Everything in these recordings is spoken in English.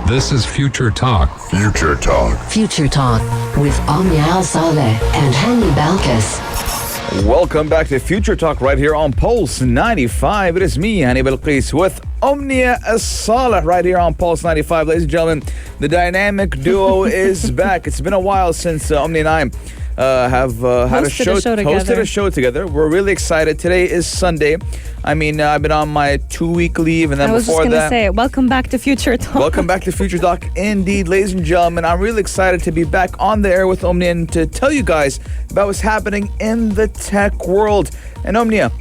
This is Future Talk. Future Talk. Future Talk with Mleiha Archaeological and Hani Balkis. Welcome back to Future Talk right here on Pulse 95. It is me, Hani Balkis, with Mleiha Archaeological right here on Pulse 95. Ladies and gentlemen, the dynamic duo is back. It's been a while since Mleiha and I have hosted a show together. We're really excited. Today is Sunday. I mean, I've been on my 2-week leave, and then before that, just going to say, welcome back to Future Talk. Welcome back to Future Talk, indeed, ladies and gentlemen. I'm really excited to be back on the air with Mleiha and to tell you guys about what's happening in the tech world. And Mleiha,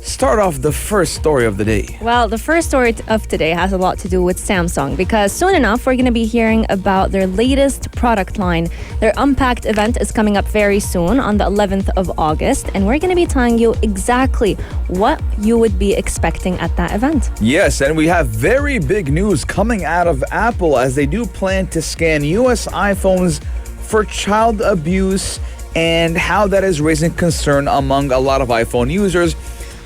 start off the first story of the day. Well, the first story of today has a lot to do with Samsung, because soon enough we're going to be hearing about their latest product line. Their Unpacked event is coming up very soon on the 11th of August, and we're going to be telling you exactly what you would be expecting at that event. Yes, and we have very big news coming out of Apple as they do plan to scan US iPhones for child abuse and how that is raising concern among a lot of iPhone users.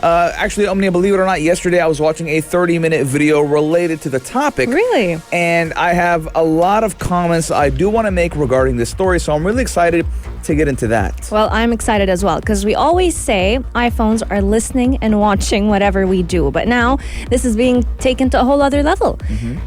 Actually, Mleiha, believe it or not, yesterday I was watching a 30-minute video related to the topic. Really? And I have a lot of comments I do want to make regarding this story, so I'm really excited to get into that. Well, I'm excited as well, because we always say iPhones are listening and watching whatever we do. But now, this is being taken to a whole other level.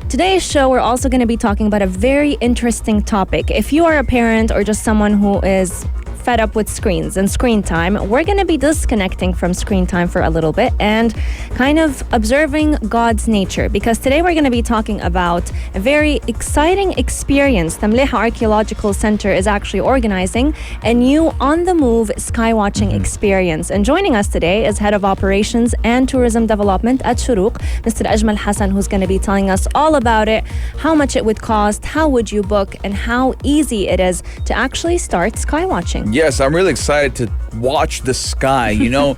Today's show, we're also going to be talking about a very interesting topic. If you are a parent or just someone who is fed up with screens and screen time, we're going to be disconnecting from screen time for a little bit and kind of observing God's nature, because today we're going to be talking about a very exciting experience. The Mleiha Archaeological Centre is actually organizing a new on-the-move skywatching experience. And joining us today is Head of Operations and Tourism Development at Shurooq, Mr. Ajmal Hasan, who's going to be telling us all about it, how much it would cost, how would you book, and how easy it is to actually start skywatching. Yes, I'm really excited to watch the sky, you know,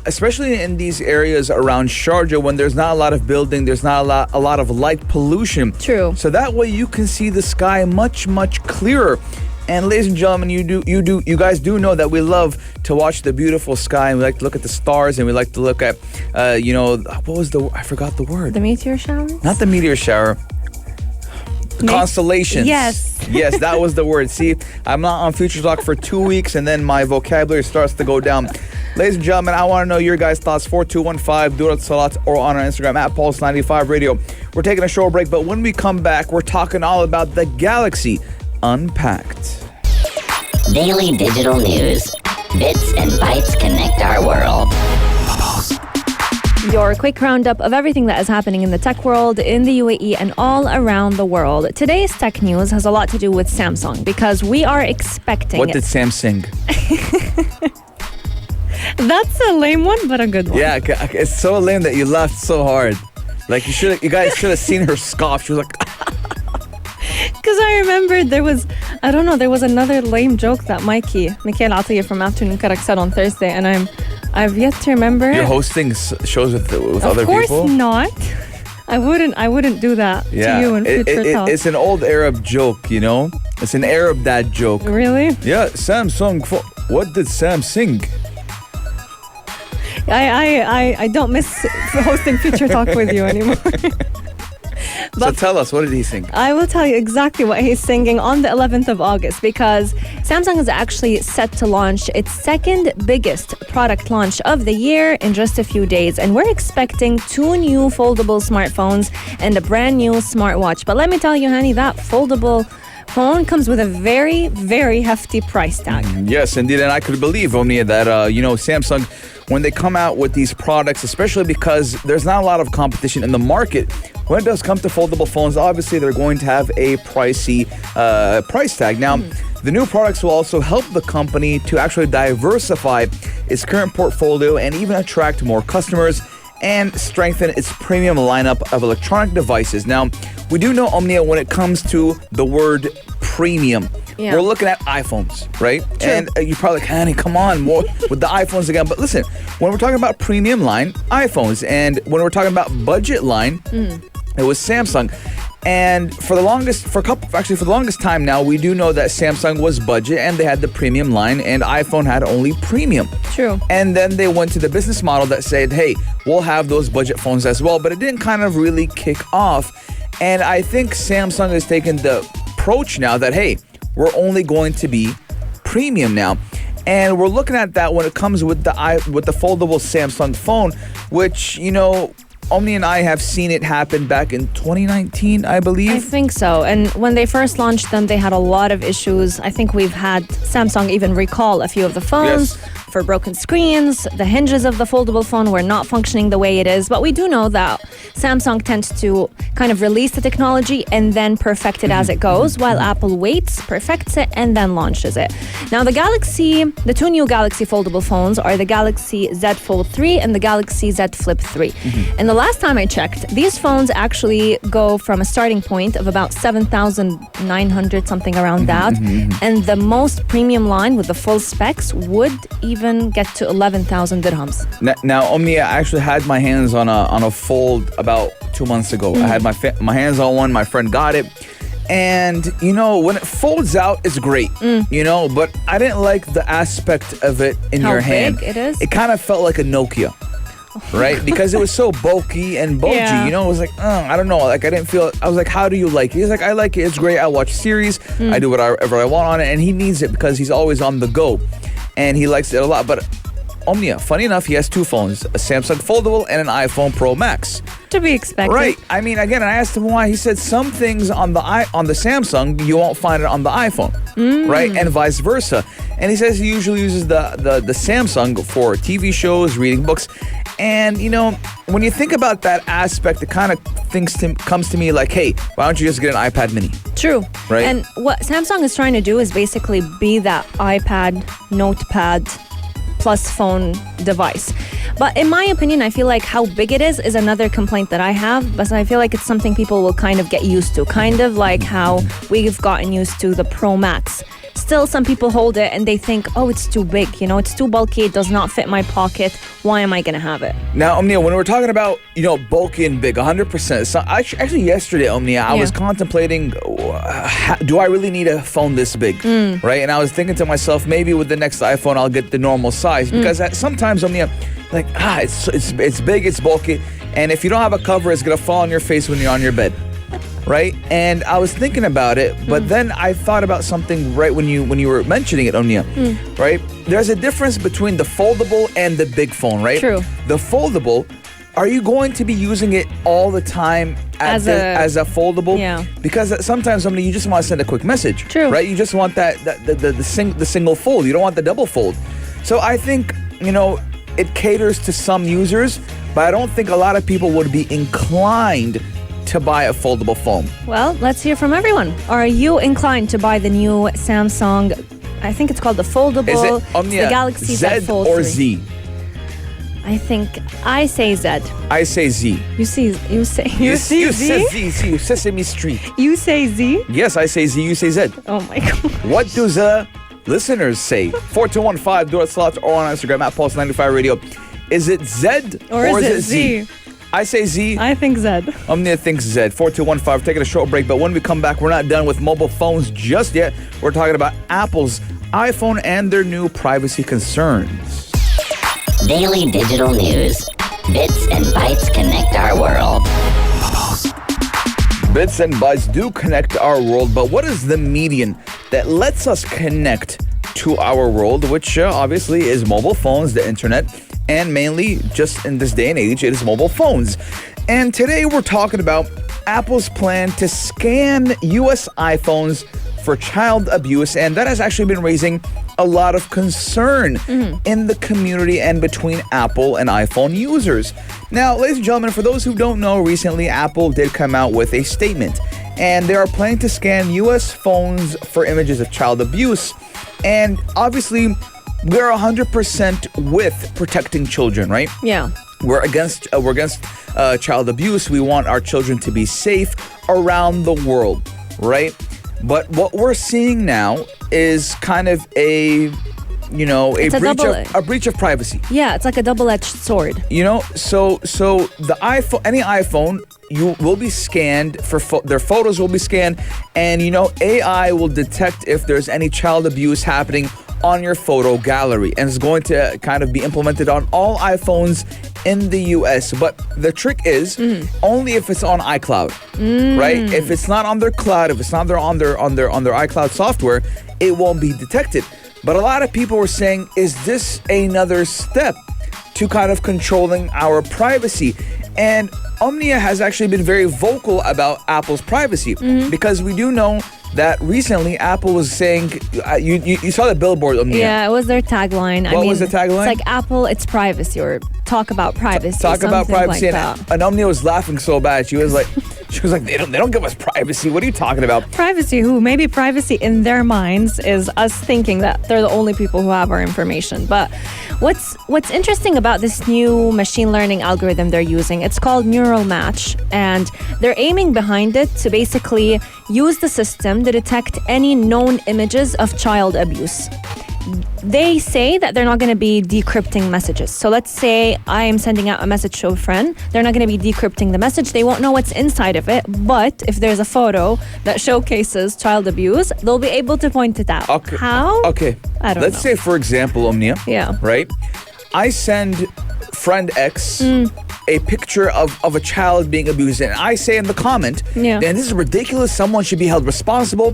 especially in these areas around Sharjah when there's not a lot of building, there's not a lot of light pollution. True. So that way you can see the sky much clearer. And ladies and gentlemen, you guys do know that we love to watch the beautiful sky, and we like to look at the stars, and we like to look at, I forgot the word. The meteor shower? Not the meteor shower. Constellations. Yes, that was the word. See, I'm not on Future Talk for 2 weeks, and then my vocabulary starts to go down. Ladies and gentlemen, I want to know your guys' thoughts. 4215 Durat Salat or on our Instagram at Pulse95 Radio. We're taking a short break, but when we come back, we're talking all about the Galaxy Unpacked. Daily digital news. Bits and bytes connect our world. Your quick roundup of everything that is happening in the tech world, in the UAE, and all around the world. Today's tech news has a lot to do with Samsung, because we are expecting... What did Sam sing? That's a lame one, but a good one. Yeah, it's so lame that you laughed so hard. Like, you guys should have seen her scoff. She was like... Because I remembered there was another lame joke that Mikhail Atiyah from Afternoon Karak said on Thursday, and I've yet to remember. You're hosting shows with other people? Of course not. I wouldn't do that to you in Future Talk. It's an old Arab joke, you know? It's an Arab dad joke. Really? Yeah, Samsung. What did Sam sing? I don't miss hosting Future Talk with you anymore. So tell us, what did he sing? I will tell you exactly what he's singing on the 11th of August, because Samsung is actually set to launch its second biggest product launch of the year in just a few days. And we're expecting 2 new foldable smartphones and a brand new smartwatch. But let me tell you, honey, that foldable phone comes with a very, very hefty price tag. Yes, indeed. And I could believe, Mleiha, that, Samsung, when they come out with these products, especially because there's not a lot of competition in the market, when it does come to foldable phones, obviously they're going to have a pricey price tag. Now, the new products will also help the company to actually diversify its current portfolio and even attract more customers and strengthen its premium lineup of electronic devices. Now, we do know, Mleiha, when it comes to the word premium, we're looking at iPhones, right? True. And you're probably like, honey, come on, more with the iPhones again. But listen, when we're talking about premium line, iPhones, and when we're talking about budget line, it was Samsung. And for the longest time now, we do know that Samsung was budget and they had the premium line, and iPhone had only premium. True. And then they went to the business model that said, hey, we'll have those budget phones as well. But it didn't kind of really kick off. And I think Samsung has taken the approach now that, hey, we're only going to be premium now. And we're looking at that when it comes with the foldable Samsung phone, which, Omni and I have seen it happen back in 2019, I believe. I think so. And when they first launched them, they had a lot of issues. I think we've had Samsung even recall a few of the phones for broken screens. The hinges of the foldable phone were not functioning the way it is. But we do know that Samsung tends to kind of release the technology and then perfect it as it goes, while Apple waits, perfects it, and then launches it. Now, the two new Galaxy foldable phones are the Galaxy Z Fold 3 and the Galaxy Z Flip 3. And the last time I checked, these phones actually go from a starting point of about 7,900, something around that. And the most premium line with the full specs would even get to 11,000 dirhams. Now, Omni, I actually had my hands on a Fold about 2 months ago. I had my hands on one. My friend got it. And, when it folds out, it's great, but I didn't like the aspect of it in your hand. How big it is? It kind of felt like a Nokia. Right? Because it was so bulky and bulgy, it was like, I don't know, like I didn't feel, I was like, how do you like it? He's like, I like it, it's great, I watch series, I do whatever I want on it, and he needs it because he's always on the go, and he likes it a lot. But Omnia, funny enough, he has two phones, a Samsung Foldable and an iPhone Pro Max. To be expected. Right. I mean, again, I asked him why. He said some things on the Samsung, you won't find it on the iPhone, right? And vice versa. And he says he usually uses the Samsung for TV shows, reading books. And, when you think about that aspect, it kind of comes to me like, hey, why don't you just get an iPad mini? True. Right? And what Samsung is trying to do is basically be that iPad, notepad, plus phone device. But in my opinion, I feel like how big it is another complaint that I have, but I feel like it's something people will kind of get used to, kind of like how we've gotten used to the Pro Max. Still, some people hold it and they think, oh, it's too big, it's too bulky, it does not fit my pocket, why am I going to have it? Now, Omnia, when we're talking about, bulky and big, 100%, so actually yesterday, Omnia, I was contemplating, do I really need a phone this big, right? And I was thinking to myself, maybe with the next iPhone, I'll get the normal size, because sometimes, Omnia, like, it's big, it's bulky, and if you don't have a cover, it's going to fall on your face when you're on your bed. Right? And I was thinking about it, but then I thought about something right when you were mentioning it, Omnia. Right? There's a difference between the foldable and the big phone, right? True. The foldable, are you going to be using it all the time as a foldable? Yeah. Because sometimes, Omnia, you just want to send a quick message. True. Right? You just want the single fold. You don't want the double fold. So I think, it caters to some users, but I don't think a lot of people would be inclined to buy a foldable phone. Well, let's hear from everyone. Are you inclined to buy the new Samsung, I think it's called the foldable, Is it Omnia, the Galaxy Z Fold or 3. Z? I say Z. I say Z. You say Z? You say Z, Sesame Street. You say Z? Yes, I say Z, you say Z. Oh my God. What do the listeners say? 4215, do it slots or on Instagram at Pulse95 Radio. Is it Z or is it Z? I say Z. I think Z. Omnia thinks Z. 4215, taking a short break. But when we come back, we're not done with mobile phones just yet. We're talking about Apple's iPhone and their new privacy concerns. Daily digital news. Bits and bytes connect our world. Bits and bytes do connect our world, but what is the medium that lets us connect to our world, which obviously is mobile phones, the internet, and mainly just in this day and age, it is mobile phones. And today we're talking about Apple's plan to scan US iPhones for child abuse, and that has actually been raising a lot of concern in the community and between Apple and iPhone users. Now, ladies and gentlemen, for those who don't know, recently Apple did come out with a statement, and they are planning to scan US phones for images of child abuse. And obviously, we're 100% with protecting children, right? Yeah. We're against child abuse. We want our children to be safe around the world, right? But what we're seeing now is kind of a breach of privacy. Yeah, it's like a double-edged sword. So the iPhone, any iPhone, you will be scanned for their photos will be scanned, and AI will detect if there's any child abuse happening on your photo gallery, and it's going to kind of be implemented on all iPhones in the US. But the trick is only if it's on iCloud, right? If it's not on their cloud, if it's not on their iCloud software, it won't be detected. But a lot of people were saying, is this another step to kind of controlling our privacy? And Omnia has actually been very vocal about Apple's privacy because we do know that recently Apple was saying, you saw the billboard, Omnia. Yeah, it was their tagline. What was the tagline? It's like Apple, it's privacy, or talk about privacy. Talk about privacy. Like and Omnia was laughing so bad. She was like, they don't give us privacy. What are you talking about? Privacy who? Maybe privacy in their minds is us thinking that they're the only people who have our information. But what's interesting about this new machine learning algorithm they're using, it's called Neural Match, and they're aiming behind it to basically use the system to detect any known images of child abuse. They say that they're not going to be decrypting messages. So let's say I am sending out a message to a friend. They're not going to be decrypting the message. They won't know what's inside of it. But if there's a photo that showcases child abuse, they'll be able to point it out. Okay. How? Okay. I don't know. Let's say, for example, Omnia. Yeah. Right? I send friend X a picture of a child being abused, and I say in the comment, Yeah. and this is ridiculous, someone should be held responsible,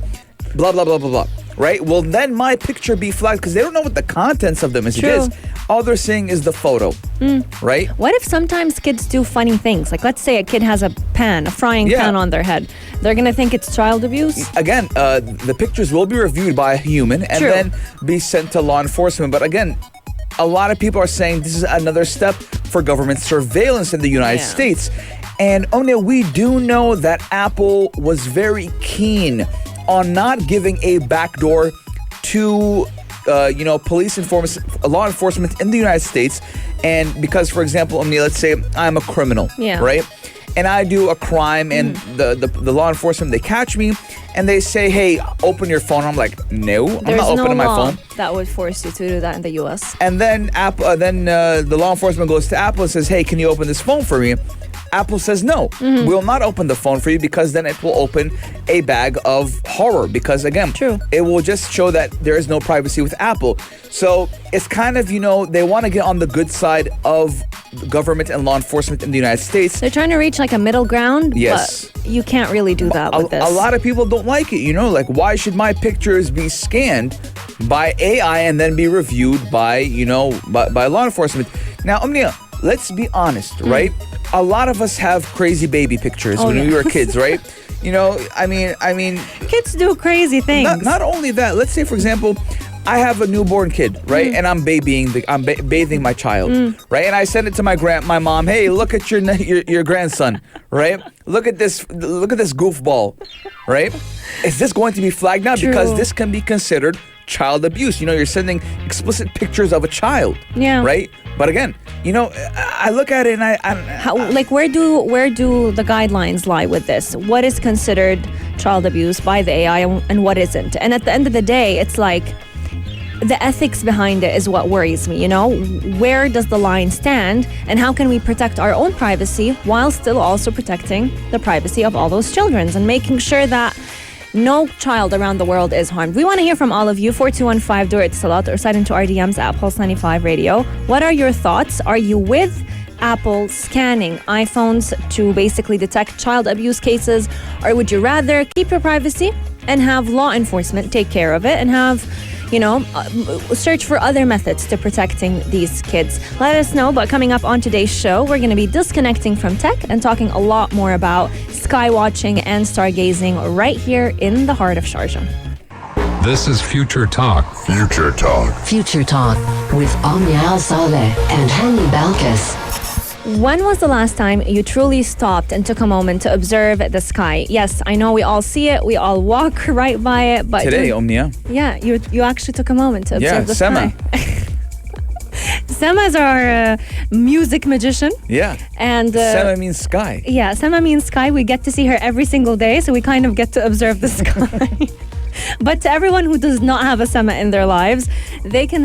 blah, blah, blah, blah, blah. Right? Will then my picture be flagged? Because they don't know what the contents of the message True. is. All they're seeing is the photo. Right? What if sometimes kids do funny things? Like, let's say a kid has a frying pan on their head. They're going to think it's child abuse? Again, the pictures will be reviewed by a human and True. then be sent to law enforcement. But again, a lot of people are saying this is another step for government surveillance in the United States. And Omnia, we do know that Apple was very keen on not giving a backdoor to law enforcement in the United States. And because, for example, Omnia, let's say I'm a criminal, right? And I do a crime, and the law enforcement, they catch me and they say, hey, open your phone. I'm like, no, I'm not opening my phone. That would force you to do that in the US. And then the law enforcement goes to Apple and says, hey, can you open this phone for me? Apple says no, we will not open the phone for you, because then it will open a bag of horror, because again, it will just show that there is no privacy with Apple. So it's kind of, they want to get on the good side of government and law enforcement in the United States. They're trying to reach like a middle ground, yes, but you can't really do that with this. A lot of people don't like it, like, why should my pictures be scanned by AI and then be reviewed by, by law enforcement? Now, Omnia, let's be honest, right? A lot of us have crazy baby pictures when we were kids, right? I mean, kids do crazy things. Not only that, let's say, for example, I have a newborn kid, right? And I'm bathing my child, right? And I send it to my mom. Hey, look at your grandson, right? Look at this goofball, right? Is this going to be flagged now? True. Because this can be considered child abuse. You're sending explicit pictures of a child, right? But again, I look at it and where do the guidelines lie with this? What is considered child abuse by the AI and what isn't? And at the end of the day, it's like the ethics behind it is what worries me. Where does the line stand, and how can we protect our own privacy while still also protecting the privacy of all those children and making sure that no child around the world is harmed? We want to hear from all of you. 4215 Dur Salat, or slide into our DMs at Pulse 95 Radio. What are your thoughts? Are you with Apple scanning iPhones to basically detect child abuse cases, or would you rather keep your privacy and have law enforcement take care of it and have search for other methods to protecting these kids? Let us know. But coming up on today's show, we're going to be disconnecting from tech and talking a lot more about sky watching and stargazing right here in the heart of Sharjah. This is Future Talk. Future Talk. Future Talk with Omnia Saleh and Hani Balkis. When was the last time you truly stopped and took a moment to observe the sky? Yes, I know we all see it, we all walk right by it, but today, Omnia. Yeah, you actually took a moment to observe the Sema. sky. Sema is our music magician. Yeah. And Sema means sky. Yeah, Sema means sky. We get to see her every single day, so we kind of get to observe the sky. But to everyone who does not have a sama in their lives, they can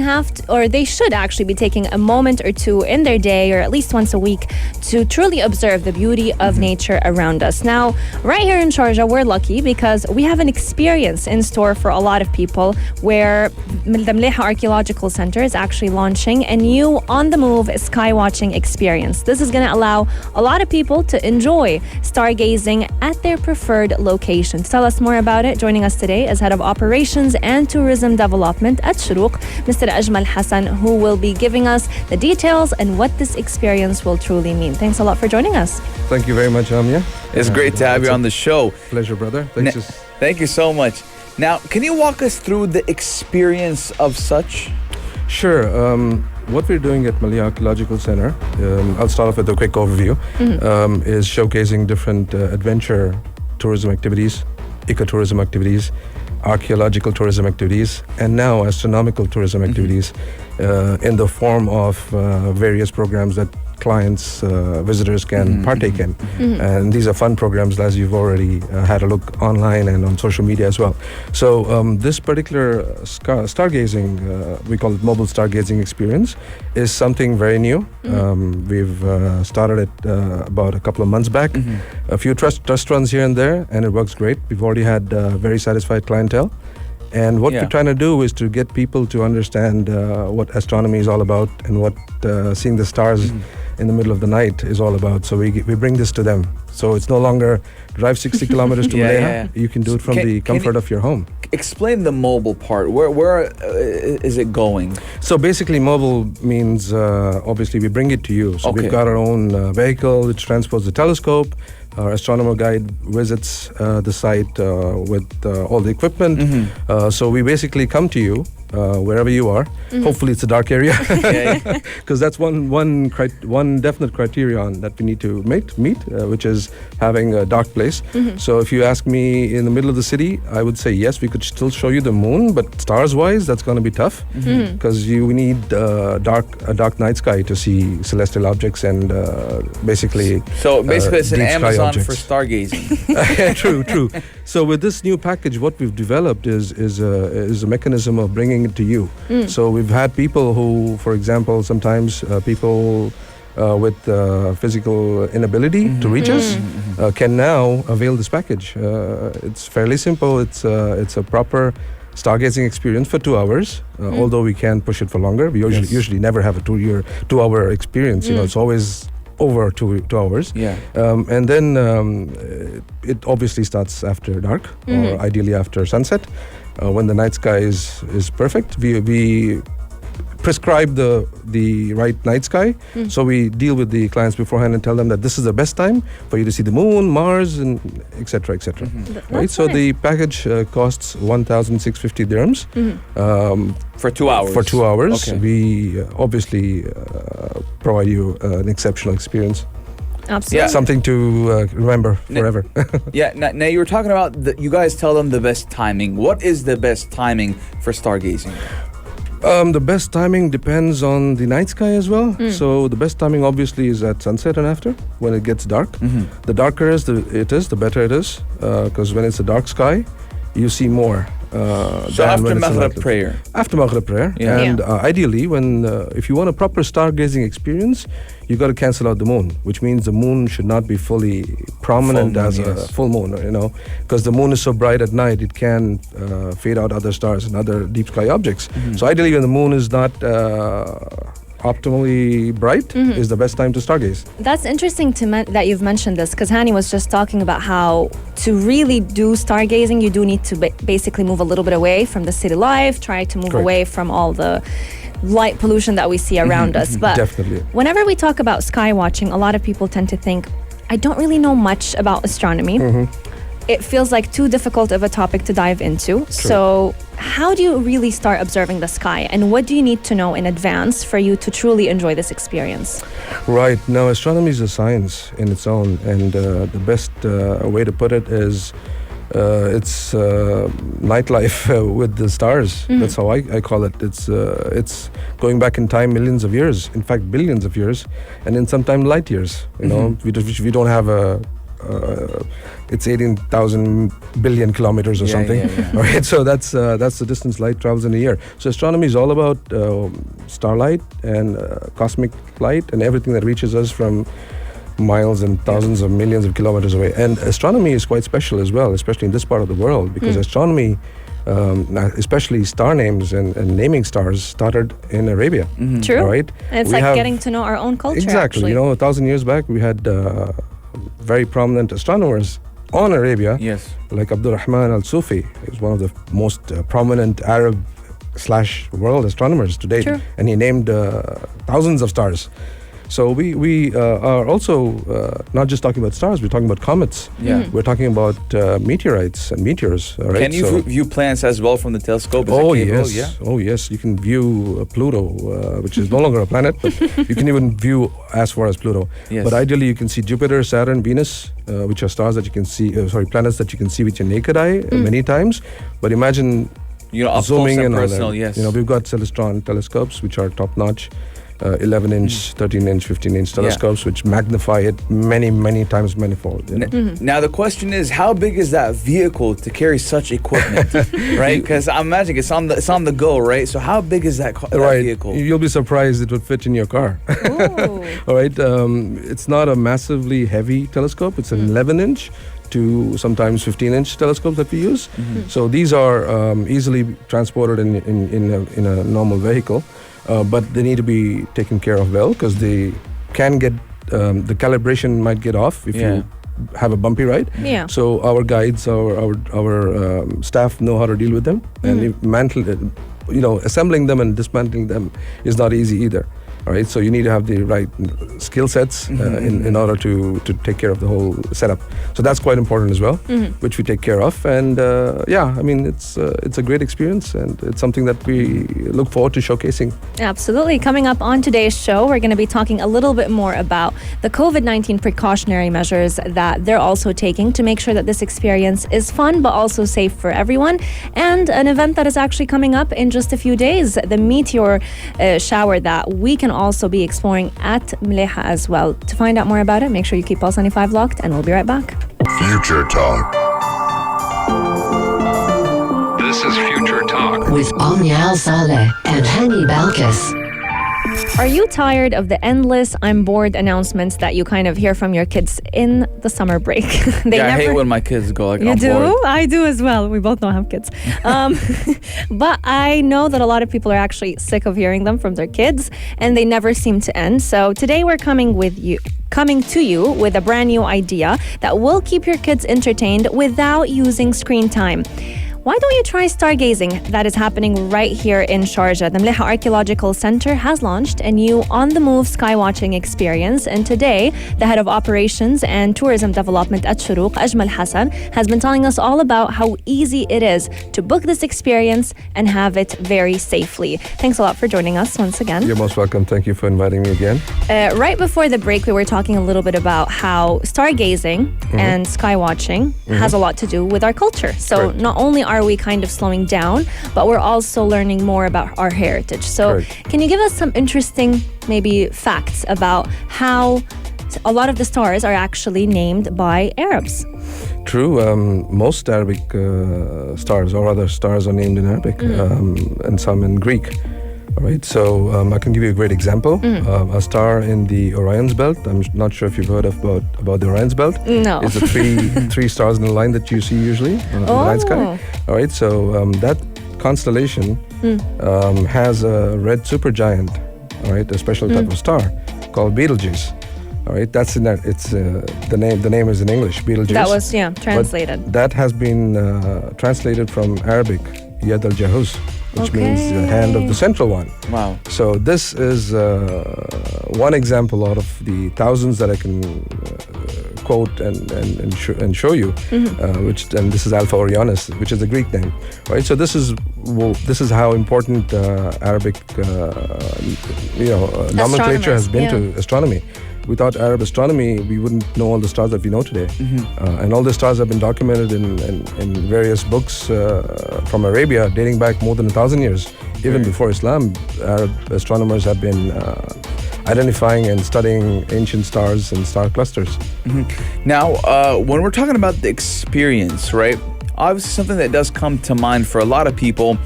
or they should actually be taking a moment or two in their day, or at least once a week, to truly observe the beauty of nature around us. Now, right here in Sharjah, we're lucky because we have an experience in store for a lot of people where the Mleiha Archaeological Centre is actually launching a new on-the-move sky watching experience. This is going to allow a lot of people to enjoy stargazing at their preferred location. To tell us more about it, joining us today is Head of Operations and Tourism Development at Shurooq, Mr. Ajmal Hasan, who will be giving us the details and what this experience will truly mean. Thanks a lot for joining us. Thank you very much, Amia. It's great to have you on the show. Pleasure, brother. Thank you so much. Now, can you walk us through the experience of such? Sure. What we're doing at Mleiha Archaeological Centre, I'll start off with a quick overview, is showcasing different adventure tourism activities, ecotourism activities, archaeological tourism activities, and now astronomical tourism activities in the form of various programs that clients, visitors can partake in. And these are fun programs, as you've already had a look online and on social media as well. So this particular stargazing, we call it mobile stargazing experience, is something very new. We've started it about a couple of months back. A few test runs here and there, and it works great. We've already had very satisfied clientele. And what we're trying to do is to get people to understand what astronomy is all about and what seeing the stars in the middle of the night is all about. So we bring this to them. So it's no longer drive 60 kilometers to Mleiha. You can do it from the comfort of your home. Explain the mobile part. Where is it going? So basically mobile means obviously we bring it to you. So we've got our own vehicle which transports the telescope. Our astronomer guide visits the site with all the equipment. So we basically come to you wherever you are. Hopefully it's a dark area, because that's one definite criterion that we need to meet, which is having a dark place. So if you ask me in the middle of the city, I would say yes, we could still show you the moon, but stars-wise, that's going to be tough, because you need a dark night sky to see celestial objects and basically. So basically, it's an Amazon objects. for stargazing. True. So with this new package, what we've developed is a mechanism of bringing it to you. So we've had people who, for example, sometimes people with physical inability to reach us can now avail this package. It's fairly simple. It's a proper stargazing experience for 2 hours, although we can push it for longer. We usually never have a 2-hour experience. You know, it's always over 2 hours. And then it obviously starts after dark, or ideally after sunset, when the night sky is perfect. We prescribe the right night sky. So we deal with the clients beforehand and tell them that this is the best time for you to see the moon, Mars, and etc. Right. So the package costs 1,650 dirhams for 2 hours. For 2 hours, we obviously provide you an exceptional experience. Absolutely. Something to remember forever. Now you were talking about you guys tell them the best timing. What is the best timing for stargazing? The best timing depends on the night sky as well. So the best timing obviously is at sunset and after, when it gets dark. The darker it is, the better it is, because when it's a dark sky, you see more. So after Maghrib prayer. After Maghrib prayer. And ideally, if you want a proper stargazing experience, you got to cancel out the moon, which means the moon should not be fully prominent as a full moon, because the moon is so bright at night, it can fade out other stars and other deep sky objects. So ideally, when the moon is not optimally bright, is the best time to stargaze. That's interesting that you've mentioned this, because Hani was just talking about how to really do stargazing, you do need to basically move a little bit away from the city life, try to move away from all the light pollution that we see around us. But definitely, whenever we talk about sky watching, a lot of people tend to think, I don't really know much about astronomy. It feels like too difficult of a topic to dive into. So how do you really start observing the sky, and what do you need to know in advance for you to truly enjoy this experience? Right. Now, astronomy is a science in its own, and the best way to put it is it's nightlife with the stars. That's how I call it. It's going back in time millions of years, in fact billions of years, and in sometimes light years. We don't have it's 18,000 billion kilometers or something. All right, so that's the distance light travels in a year. So astronomy is all about starlight and cosmic light and everything that reaches us from miles and thousands of millions of kilometers away. And astronomy is quite special as well, especially in this part of the world, because astronomy, especially star names and naming stars, started in Arabia. True. Right? And it's We have- getting to know our own culture. Exactly. Actually. 1,000 years back, we had very prominent astronomers on Arabia, Yes. like Abdurrahman al-Sufi. He's one of the most prominent Arab / world astronomers to date. True. And he named thousands of stars. So we are also not just talking about stars, we're talking about comets. Yeah. We're talking about meteorites and meteors. All right? Can you view planets as well from the telescope? Is Oh that capable? yes, Yeah. oh yes. You can view Pluto, which is no longer a planet, but you can even view as far as Pluto. Yes. But ideally, you can see Jupiter, Saturn, Venus, which are stars that you can see. Planets that you can see with your naked eye many times. But imagine Up zooming close in and on personal, them. yes. We've got Celestron telescopes, which are top notch. 11-inch, 13-inch, 15-inch telescopes, which magnify it many times manifold. You know? Now the question is, how big is that vehicle to carry such equipment, right? Because I'm imagining it's on the go, right? So how big is that vehicle? You'll be surprised it would fit in your car. Ooh. All right. It's not a massively heavy telescope. It's an 11-inch to sometimes 15-inch telescopes that we use. So these are easily transported in a normal vehicle, but they need to be taken care of well, because they can get the calibration might get off if you have a bumpy ride. Yeah. So our guides, our staff know how to deal with them, and assembling them and dismantling them is not easy either. All right, so you need to have the right skill sets in order to take care of the whole setup. So that's quite important as well, which we take care of. And it's a great experience, and it's something that we look forward to showcasing. Absolutely. Coming up on today's show, we're going to be talking a little bit more about the COVID-19 precautionary measures that they're also taking to make sure that this experience is fun but also safe for everyone. And an event that is actually coming up in just a few days, the meteor shower that we can also be exploring at Mleiha as well. To find out more about it, make sure you keep Pulse 95 locked, and we'll be right back. Future Talk. This is Future Talk. With Omnial Saleh and Hani Balkis. Are you tired of the endless "I'm bored" announcements that you kind of hear from your kids in the summer break? I hate when my kids go like, You I'm do? bored. I do as well. We both don't have kids. But I know that a lot of people are actually sick of hearing them from their kids, and they never seem to end. So today we're coming to you with a brand new idea that will keep your kids entertained without using screen time. Why don't you try stargazing? That is happening right here in Sharjah. The Mleiha Archaeological Centre has launched a new on-the-move skywatching experience, and today, the head of operations and tourism development at Shurooq, Ajmal Hasan, has been telling us all about how easy it is to book this experience and have it very safely. Thanks a lot for joining us once again. You're most welcome. Thank you for inviting me again. Right before the break, we were talking a little bit about how stargazing and skywatching has a lot to do with our culture. So Right. not only are we kind of slowing down, but we're also learning more about our heritage. So Right. can you give us some interesting maybe facts about how a lot of the stars are actually named by Arabs? True. Most Arabic stars, or other stars, are named in Arabic, and some in Greek. All right, so I can give you a great example. A star in the Orion's belt. I'm not sure if you've heard about the Orion's belt. No. It's the three stars in a line that you see usually in the night sky. All right, so that constellation has a red supergiant. All right, a special type of star called Betelgeuse. All right, that's in that. It's the name is in English, Betelgeuse. That was, translated. But that has been translated from Arabic, Yad al-Jahuz, which means the hand of the central one. Wow. So this is one example out of the thousands that I can quote and show you. And this is Alpha Orionis, which is a Greek name, right? So this is how important Arabic nomenclature has been to astronomy. Without Arab astronomy, we wouldn't know all the stars that we know today. And all the stars have been documented in various books from Arabia dating back more than 1,000 years. Even before Islam, Arab astronomers have been identifying and studying ancient stars and star clusters. Now, when we're talking about the experience, right? Obviously, something that does come to mind for a lot of people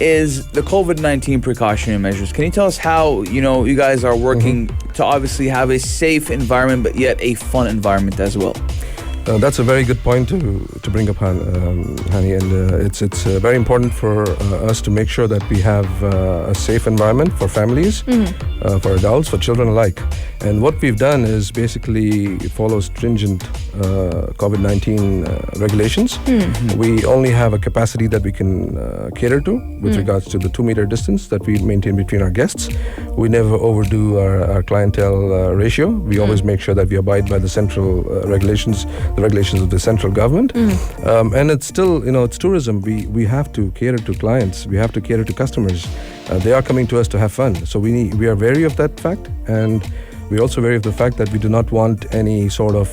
is the COVID-19 precautionary measures. Can you tell us how, you guys are working to obviously have a safe environment, but yet a fun environment as well? That's a very good point to bring up, Hani, and it's very important for us to make sure that we have a safe environment for families, for adults, for children alike. And what we've done is basically follow stringent COVID-19 regulations. We only have a capacity that we can cater to with regards to the 2-meter distance that we maintain between our guests. We never overdo our clientele ratio. We always make sure that we abide by the central regulations, the regulations of the central government. And it's still, it's tourism. We have to cater to clients. We have to cater to customers. They are coming to us to have fun. So we are wary of that fact, and we're also wary of the fact that we do not want any sort of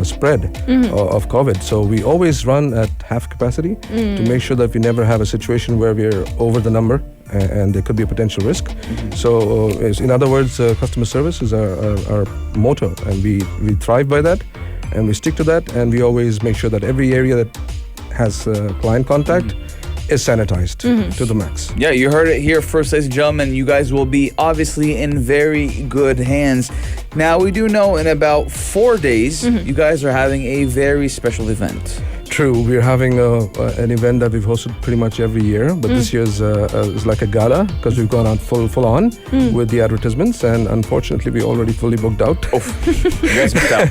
spread of COVID. So we always run at half capacity to make sure that we never have a situation where we're over the number and there could be a potential risk. So in other words, customer service is our motto, and we thrive by that, and we stick to that, and we always make sure that every area that has client contact is sanitized to the max. Yeah, you heard it here first, ladies and gentlemen. You guys will be obviously in very good hands. Now, we do know in about 4 days, you guys are having a very special event. True, we're having an event that we've hosted pretty much every year, but this year's is like a gala because we've gone out full on with the advertisements, and unfortunately we're already fully booked out. You guys missed out.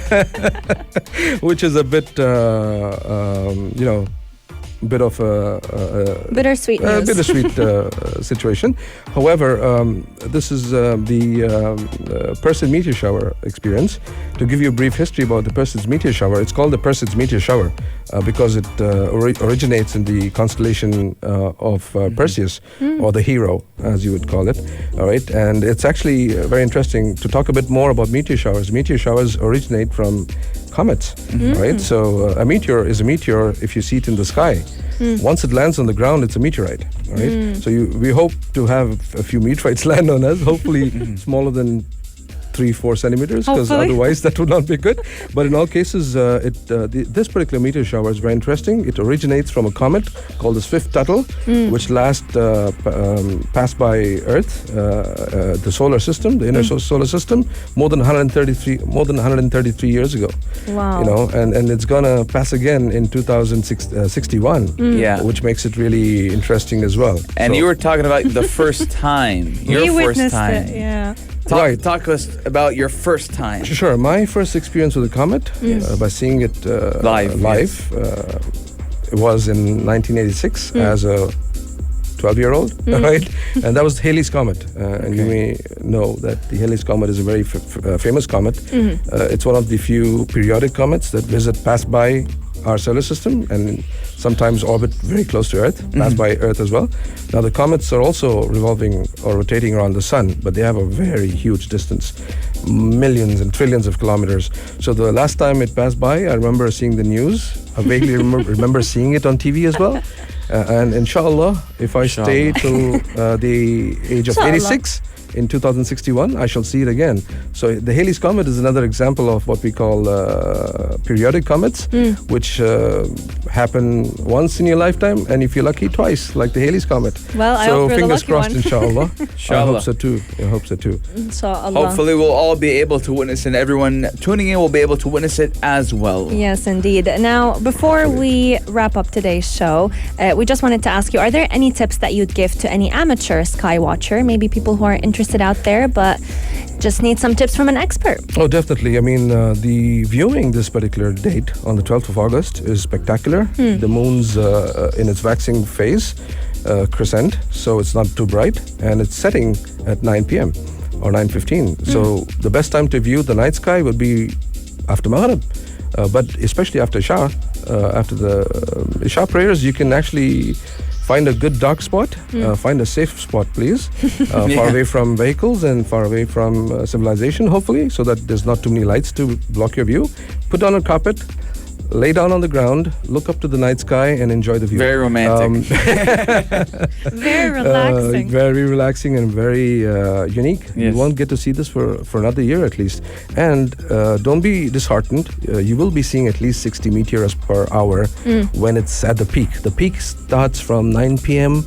Which is a bit, bit of a bittersweet news. Bittersweet situation. However, this is the Persid meteor shower experience. To give you a brief history about the Perseid's meteor shower, it's called the Perseid's meteor shower because it originates in the constellation of Perseus, or the hero, as you would call it. All right, and it's actually very interesting to talk a bit more about meteor showers. Meteor showers originate from comets, right? So a meteor is a meteor if you see it in the sky. Once it lands on the ground, it's a meteorite, right? So we hope to have a few meteorites land on us, hopefully smaller than 3-4 centimeters, because otherwise that would not be good. But in all cases, this particular meteor shower is very interesting. It originates from a comet called the Swift-Tuttle, which passed by Earth, the solar system, the inner solar system, more than 133 years ago. Wow. And it's gonna pass again in 2061. Which makes it really interesting as well. And you were talking about the first time. Your first time. It, yeah. Talk to us about your first time. Sure. My first experience with a comet, by seeing it live, it was in 1986 as a 12-year-old, right? And that was Halley's Comet. And you may know that the Halley's Comet is a very famous comet. It's one of the few periodic comets that pass by our solar system and sometimes orbit very close to Earth, pass by Earth as well. Now the comets are also revolving or rotating around the sun, but they have a very huge distance, millions and trillions of kilometers. So the last time it passed by, I remember seeing the news. I vaguely remember seeing it on TV as well. And inshallah, if I stay till the age of 86, in 2061, I shall see it again. So the Halley's Comet is another example of what we call periodic comets, which happen once in your lifetime, and if you're lucky, twice, like the Halley's Comet. Well, I so hope you're fingers the lucky crossed, one. inshallah. I hope so too. Inshallah. Hopefully we'll all be able to witness, and everyone tuning in will be able to witness it as well. Yes, indeed. Now, before we wrap up today's show, we just wanted to ask you, are there any tips that you'd give to any amateur sky watcher, maybe people who are interested out there but just need some tips from an expert? Oh, definitely. I mean, the viewing this particular date on the 12th of August is spectacular. The moon's in its waxing phase, crescent, so it's not too bright, and it's setting at 9 p.m. or 9:15. So the best time to view the night sky would be after Maghrib, but especially after Isha. After the Isha prayers, you can actually find a good dark spot, find a safe spot, please, far away from vehicles and far away from civilization, hopefully, so that there's not too many lights to block your view. Put on a carpet, lay down on the ground, look up to the night sky, and enjoy the view. Very romantic. Very relaxing. Very relaxing and very unique. Yes. You won't get to see this for another year at least. And don't be disheartened. You will be seeing at least 60 meteors per hour when it's at the peak. The peak starts from 9 p.m.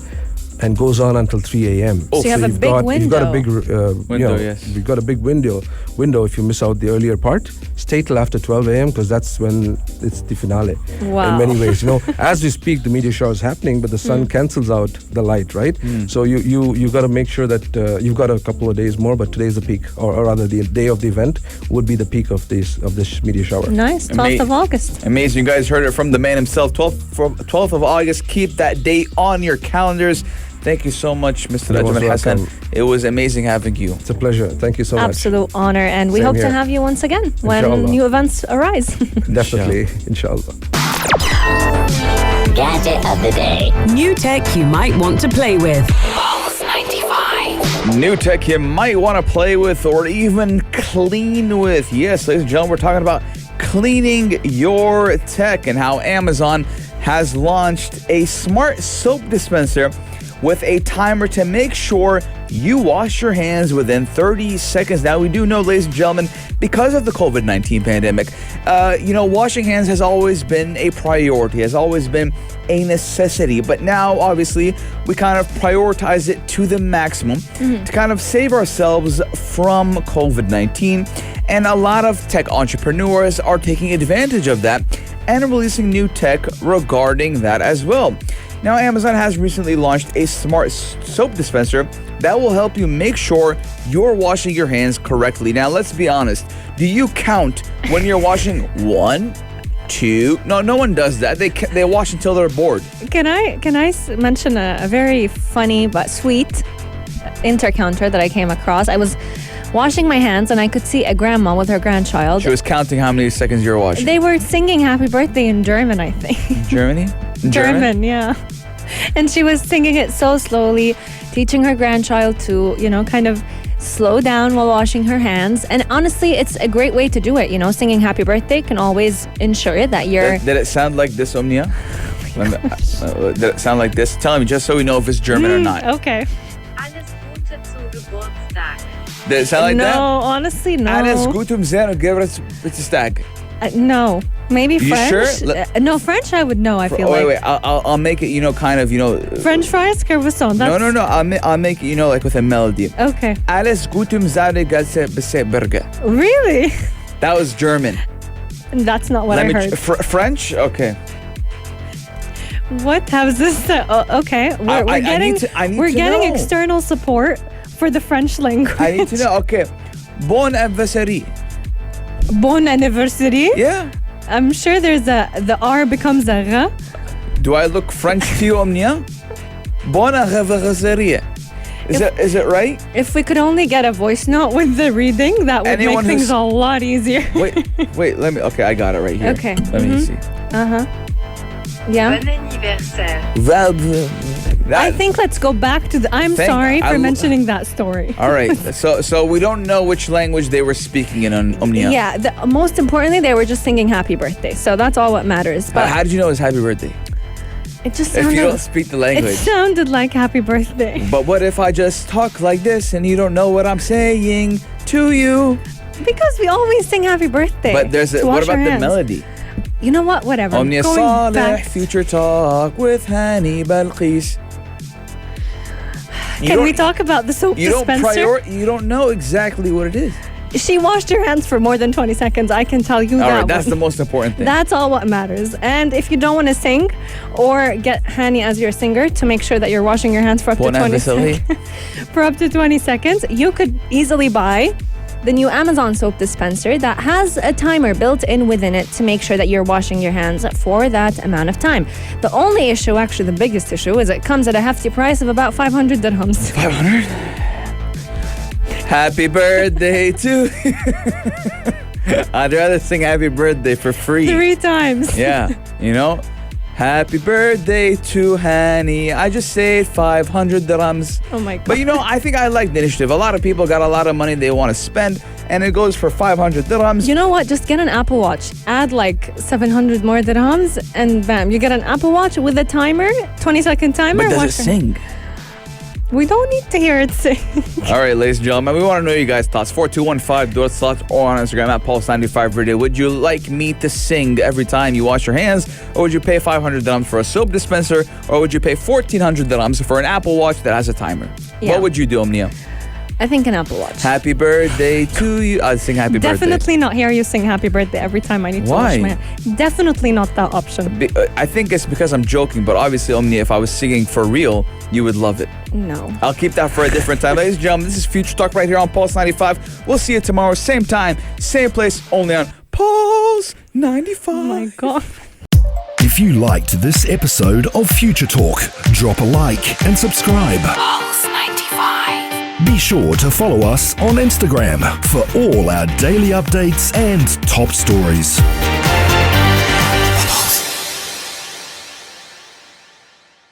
and goes on until 3 a.m. So you have a big You've got a big window, yes. You've got a big window. If you miss out the earlier part, stay till after 12 a.m. because that's when it's the finale. Wow. In many ways, as we speak, the meteor shower is happening, but the sun cancels out the light, right? So you got to make sure that you've got a couple of days more, but today's the peak, or rather the day of the event would be the peak of this meteor shower. Nice. 12th of August. Amazing. You guys heard it from the man himself. 12th of August. Keep that date on your calendars. Thank you so much, Mr. You're Ajmal most Hasan. welcome. It was amazing having you. It's a pleasure. Thank you so much. Absolute honor. And we Same hope to here. have you once again when Inshallah. new events arise. Definitely, inshallah. Gadget of the day. New tech you might want to play with. Pulse 95. New tech you might want to play with or even clean with. Yes, ladies and gentlemen, we're talking about cleaning your tech and how Amazon has launched a smart soap dispenser with a timer to make sure you wash your hands within 30 seconds. Now, we do know, ladies and gentlemen, because of the COVID-19 pandemic, washing hands has always been a priority, has always been a necessity. But now, obviously, we kind of prioritize it to the maximum to kind of save ourselves from COVID-19. And a lot of tech entrepreneurs are taking advantage of that and releasing new tech regarding that as well. Now, Amazon has recently launched a smart soap dispenser that will help you make sure you're washing your hands correctly. Now, let's be honest. Do you count when you're washing 1, 2? No one does that. They wash until they're bored. Can I mention a very funny but sweet encounter that I came across? I was washing my hands and I could see a grandma with her grandchild. She was counting how many seconds you were washing. They were singing happy birthday in German, I think. Germany? German, yeah. And she was singing it so slowly, teaching her grandchild to, kind of slow down while washing her hands. And honestly, it's a great way to do it. Singing happy birthday can always ensure that you're... Did it sound like this, Omnia? Did it sound like this? Tell me, just so we know if it's German or not. Okay. Alles Gute zum Geburtstag. Did it sound like that? No, honestly, no. Alles Gute zum Geburtstag. No. Maybe You French? sure? No, French I would know, I feel like. Wait. I'll make it, French fries, croissant. That's... No. I'll make it, like with a melody. Okay. Alles Gute zum Burger. Really? That was German. That's not what I heard. French? Okay. What? How's this? Okay. We're getting know. external support for the French language. I need to know. Okay. Bon anniversary. Bon anniversary? Yeah. I'm sure the R becomes a R. Do I look French to you, Omnia? Bon anniversary. Is it right? If we could only get a voice note with the reading, that would Anyone make things who's- a lot easier. Wait, let me. Okay, I got it right here. Okay. Let me see. Yeah. Bon anniversaire. I think let's go back to the... I'm sorry for mentioning that story. All right. So we don't know which language they were speaking in on Omnia. Yeah, most importantly, they were just singing happy birthday. So that's all what matters. But How did you know it was happy birthday? it just If sounded... you don't speak the It language. sounded like happy birthday. But what if I just talk like this and you don't know what I'm saying to you? Because we always sing happy birthday. But to what wash about our the hands. melody? You know what? Whatever. Omnia Going Saleh, back- Future Talk with Hani Balqis. Can we talk about the soap You dispenser? you don't know exactly what it is. She washed her hands for more than 20 seconds. I can tell you All that right, that's one. the most important thing. That's all what matters. And if you don't want to sing or get Hani as your singer to make sure that you're washing your hands for up to Bon 20 anniversary. seconds, for up to 20 seconds, you could easily buy the new Amazon soap dispenser that has a timer built in within it to make sure that you're washing your hands for that amount of time. The only issue, actually the biggest issue, is it comes at a hefty price of about 500 dirhams. 500? Happy birthday to I'd rather sing happy birthday for free. 3 times. Yeah, Happy birthday to Hani. I just saved 500 dirhams. Oh my God. But I think I like the initiative. A lot of people got a lot of money they want to spend, and it goes for 500 dirhams. You know what? Just get an Apple Watch. Add like 700 more dirhams, and bam, you get an Apple Watch with a timer, 20-second timer. But does it Watch sing? We don't need to hear it sing. All right, ladies and gentlemen, we want to know you guys' thoughts. 4215 Dorthslots or on Instagram at Pulse95 Radio. Would you like me to sing every time you wash your hands, or would you pay 500 dirhams for a soap dispenser, or would you pay 1400 dirhams for an Apple Watch that has a timer? Yeah. What would you do, Omnia? I think an Apple Watch. Happy birthday to you. I'd sing happy birthday. Definitely not hear you sing happy birthday every time I need to Why? wash my hands. Definitely not that option. I think it's because I'm joking, but obviously, Omnia, if I was singing for real, you would love it. No. I'll keep that for a different time. Ladies and gentlemen, this is Future Talk right here on Pulse 95. We'll see you tomorrow, same time, same place, only on Pulse 95. Oh my God. If you liked this episode of Future Talk, drop a like and subscribe. Pulse 95. Be sure to follow us on Instagram for all our daily updates and top stories.